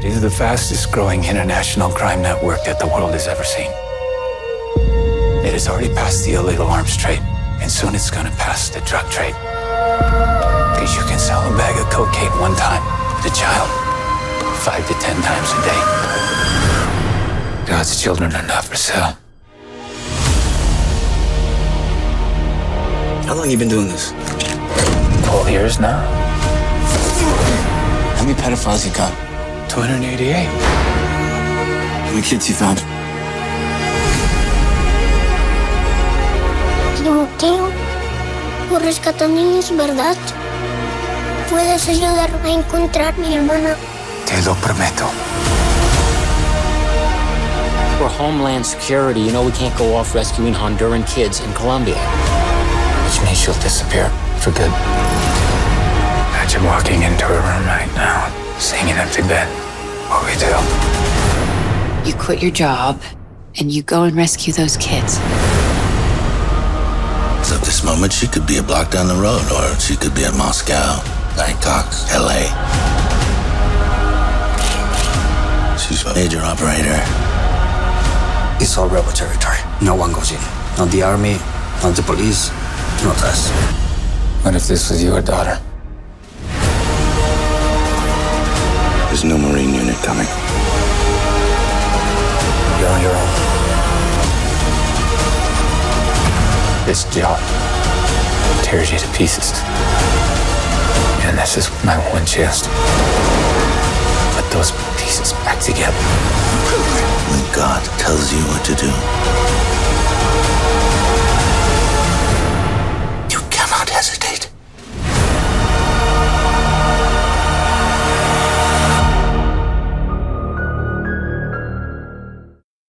It is the fastest growing international crime network that the world has ever seen. It has already passed the illegal arms trade, and soon it's gonna pass the drug trade. Because you can sell a bag of cocaine one time with a child 5 to 10 times a day. God's children are not for sale. How long you been doing this? 12 years now. How many pedophiles you got? 288. How many kids you found? Timoteo, por rescatar niños, ¿verdad? ¿Puedes ayudarme a encontrar a mi hermana? Te lo prometo. For Homeland Security, you know we can't go off rescuing Honduran kids in Colombia. Which means she'll disappear for good. Imagine walking into her room right now, seeing an empty bed. What we do? You quit your job and you go and rescue those kids. So at this moment, she could be a block down the road, or she could be in Moscow, Bangkok, LA. She's a major operator. It's all rebel territory. No one goes in. Not the army, not the police, not us. What if this was your daughter? There's no Marine unit coming. You're on your own. This job tears you to pieces. And this is my one chance to put those pieces back together. When God tells you what to do,